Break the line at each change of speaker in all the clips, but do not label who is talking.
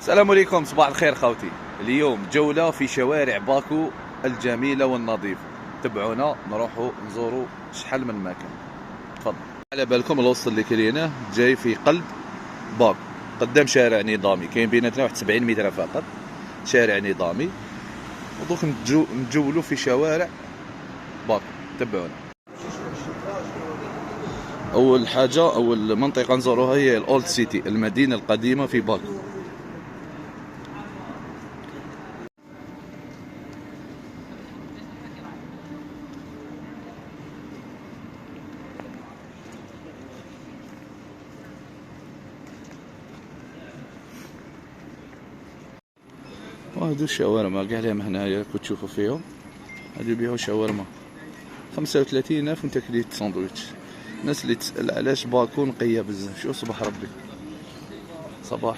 السلام عليكم، صباح الخير خوتي. اليوم جولة في شوارع باكو الجميلة والنظيفة. تبعونا نروحوا نزوروا شحال من مكان. تفضل. على بالكم الوسط اللي كليناه جاي في قلب باكو، قدام شارع نظامي، كاين بيناتنا واحد 70 متر فقط. شارع نظامي، ودوك نتجولوا في شوارع باكو. تبعونا. اول حاجة، اول منطقة نزوروها هي الاولد سيتي، المدينة القديمة في باكو. وهادو الشاورما كاع ليهم هنايا كنت تشوفوا فيهم. هادو يبيعوا شاورما 35,000 وانت كليت ساندويتش. الناس اللي تسأل علاش باكو نقية بزاف، شوف صباح ربي صباح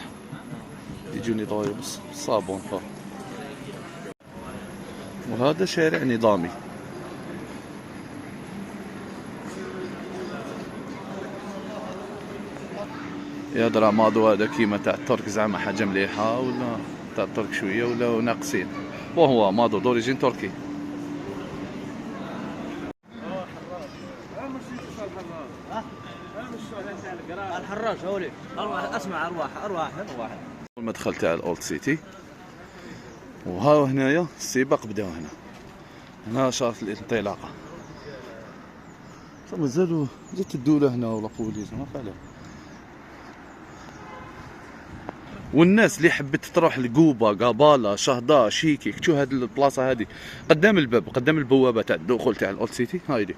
يجوني ضايع بالصابون فا. وهذا شارع نظامي. يا درا ماضو هذا كيما تاع الترك، زعما حاجة مليحة ولا تاع الترك شوية ولا ناقصين؟ وهو ماضو دوريجين تركي.
الحراج هولي اسمع ارواح.
المدخل تاع الاولد سيتي، وها هنايا السباق بداو هنا شارت الانطلاقه. مازالوا جات الدوله هنا ولا بوليس ما فعلا. والناس اللي حبت تروح لقوبه، قاباله، شهدا، شيكي، شو هاد البلاصه هادي قدام الباب، قدام البوابه تاع الدخول تاع الاولد سيتي. هايدي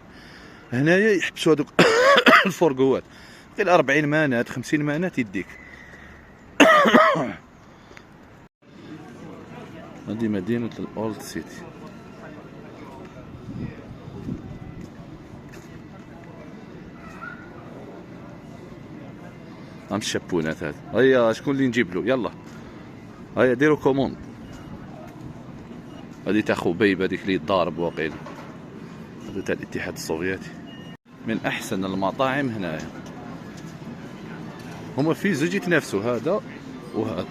هنايا يحبسوا هذوك الفرقوات، غير 40 مانات 50 مانات يديك. هذه مدينة الأولد سيتي. هم الشابونات هذه. هيا شكون اللي نجيب له؟ يلا هيا ديروا كوموند. هذه تاع خبيب، هذيك اللي تضارب واقيلا، هذا تاع الاتحاد السوفيتي. من أحسن المطاعم هنايا. هما في زوج يتنافسوا، هذا وهذا.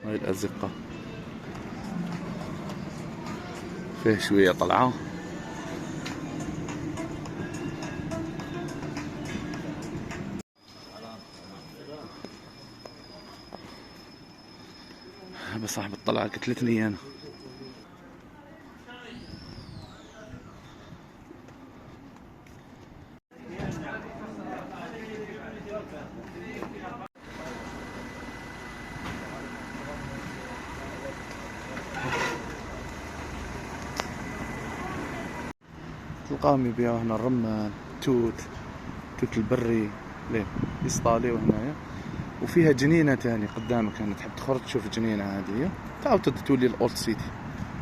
هاي الأزقة فيه شوية طلعة. بس صاحب الطلعة قتلتني أنا. تلقاهم يبيعوا هنا الرمان، توت البري ليه يصطاليو هنايا. وفيها جنينة تاني قدامك هنا، تحب تخرج تشوف جنينة عادية تعاود تولي الأولد سيتي،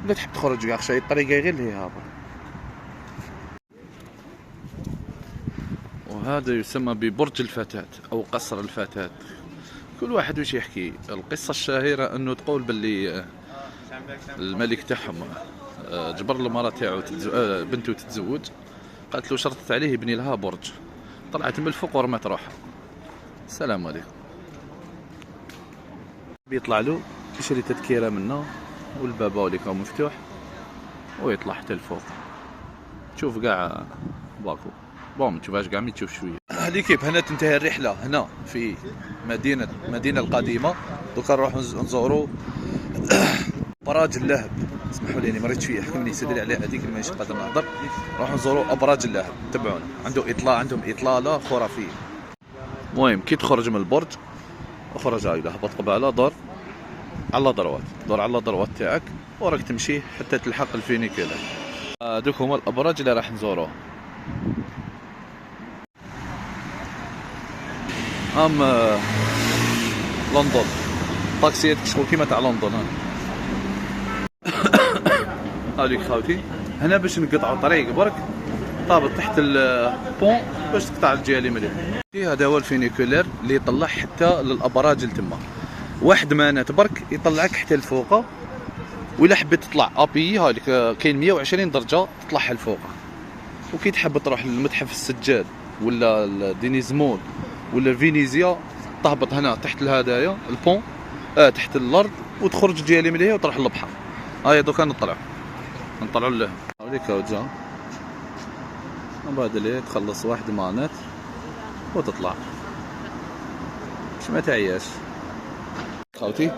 ولا تحب تخرج كاع شي الطريقة غير اللي هي هابط. وهذا يسمى ببرج الفتاة أو قصر الفتاة. كل واحد وش يحكي. القصة الشهيرة أنه تقول باللي الملك تاعهم جبر المرأة تاعو بنته تتزوج، قالت له شرطت عليه يبني لها برج، طلعت من الفوق ورمت روحها. السلام عليكم. بيطلع له يشري تذكرة منه، والباب هوليك مفتوح ويطلع حتى الفوق. تشوف كاع باكو بوم، تشوفهاش كاع مي تشوف شويه. هذه كيف هنا تنتهي الرحله هنا في المدينه القديمه. دوكا نروحو نزورو ابراج اللهب. اسمحوا لي مريت شويه حكمني سدري عليه هذيك ماشي قادر نهضر. نروحو نزورو ابراج اللهب. تبعونا، عندهم اطلاله خرافيه. المهم كي تخرج من البرج، اخرج هاي هبط قباله، دور على ضروات تاعك وراك تمشي حتى تلحق الفينيكولا. دوك هما الابراج اللي راح نزوروها. لندن طاكسيات شغل كيما تاع لندن. هاذيك خاوتي هنا باش نقطعوا طريق برك طابط تحت البون باش تقطع الجهه اليمنيه. هذا هو الفينيكولير اللي يطلع حتى للابراج لتما. واحد مانات برك يطلعك حتى لفوق، ولا حبيت تطلع ابي هاذيك كاين 120 درجه تطلعها لفوق. وكي تحب تروح للمتحف السجاد ولا دينيزمول ولا فينيزيا تهبط هنا تحت الهدايا البون، تحت الارض، وتخرج ديالي من هي وتروح للبحر. هيا دوكا نطلعوا له هاوليك وجا من بعد اللي تخلص واحد مانات وتطلع باش ما تعياش خوتي.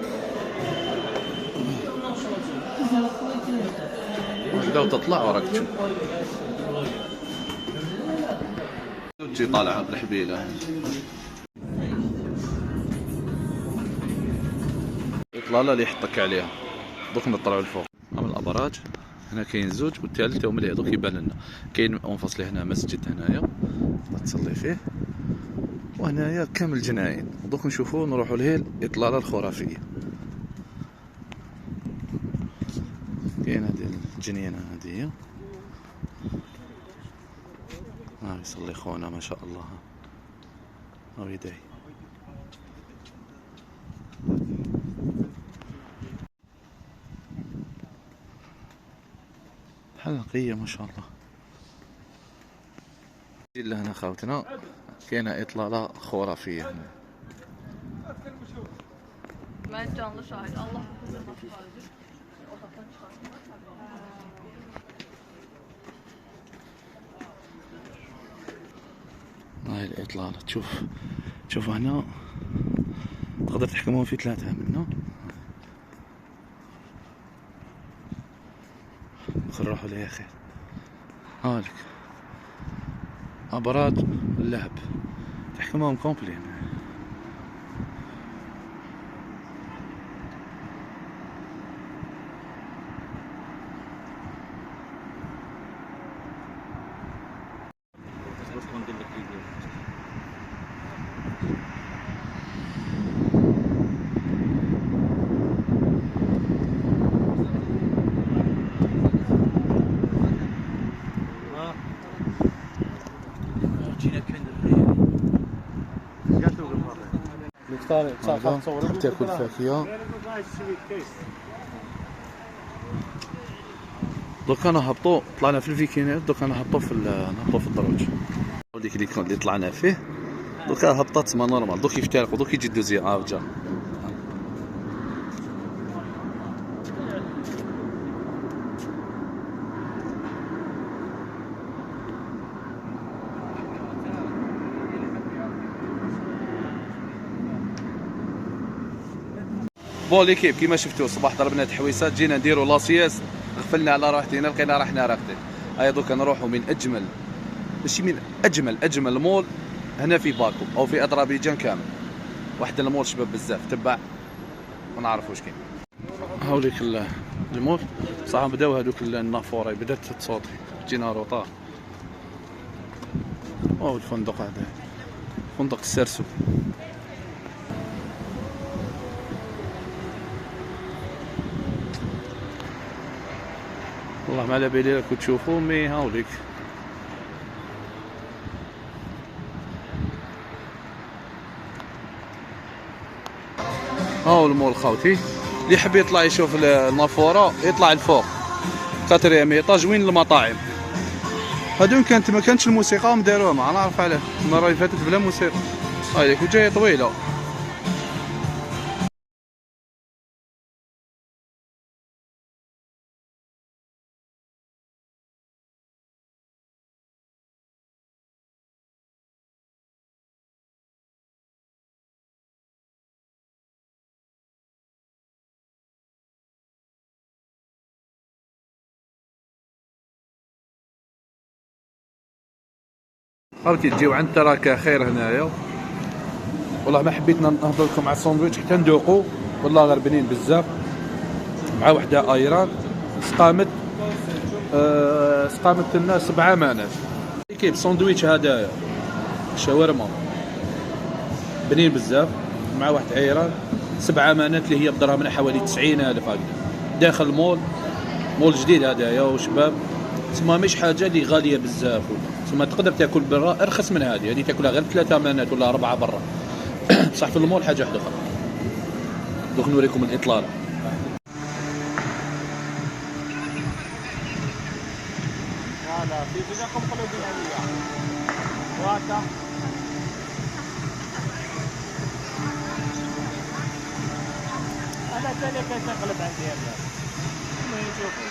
بداو تطلع وراك تشوف تجي طالعه بالحبيله. الاطلاله اللي يحطك عليها. دوك نطلعوا لفوق. من الابراج هنا كاين زوج والثالث هو مليح دوك يبان لنا. كاين منفصل هنا مسجد هنايا تصلي فيه، وهنايا كامل جناين. دوك نشوفوا نروحوا لهي الاطلاله الخرافيه. كاين هذه الجنينه هذه يصلي خونا ما شاء الله هاو يدعي. حلقية ما شاء الله. إلا هنا خوتنا كاينة إطلالة خرافية هنا. هاي الإطلالة تشوف هنا تقدر تحكمون في 3 منه. خل نروحوا ليه خير. هالك أبراج اللهب تحكمهم كومبلي. تحب تاكل فاكهة. دوك انا هبطوا طلعنا في الفيكينات. دوك انا هبطوا في الدروج وديك اللي طلعنا فيه. دوك هبطات تما نورمال. دوك يفترقوا دوك يجي دوزي جا. بون ليكيب كيما شفتوا الصباح ضربنا تحويسات. جينا نديروا لاسياس غفلنا على راحتنا لقينا راحنا راقدين. هيا دوكا نروحوا من اجمل ماشي من اجمل مول هنا في باكو او في اذربيجان كامل. واحد المول شباب بزاف تبع ما نعرف واش كاين. هاوليك المول صح بداو هذوك النافوره بدات تصوتي جينا روطار. او الفندق هذا فندق السرسو. والله ما على بالي راكم تشوفوا مي هاوليك. هاو المول خوتي. اللي يحب يطلع يشوف النافوره يطلع الفوق 4 ايطاج وين المطاعم. هادو ما كانتش الموسيقى هم داروها ما نعرف علاه. المره اللي فاتت بلا موسيقى. هايليك وجايه طويله. هاوتي تجيو عند تراكا خير هنايا. والله ما حبيت نهضر لكم على الساندويتش حتى ندوقوا. والله غير بنين بزاف مع وحده ايران سقامت لنا 7 مانات. كيف الساندويتش هذايا شاورما بنين بزاف مع واحد ايران 7 مانات اللي هي بدراهمنا حوالي 90,000 هكذا. داخل مول جديد هذايا وشباب. تسمى مش حاجه اللي غاليه بزاف. تسمى تقدر تاكل برا ارخص من هذه تاكلها غير 3 مانات ولا 4 برا. بصح في المول حاجه واحده اخرى. دوك نوريكم الاطلاله. هذا في بداكم قلوب العليا وهذا
حتى انا كنقلب عندي هنا المهم شوفوا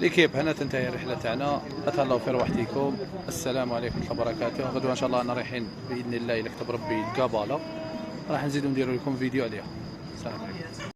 ليكيب هنا تنتهي الرحله تاعنا. اتهلاو في روحتكم. السلام عليكم ورحمه الله وبركاته. غدوه ان شاء الله انا رايحين باذن الله الا كتب ربي الكابالا، راح نزيدو نديرو لكم فيديو عليها. سلام عليكم.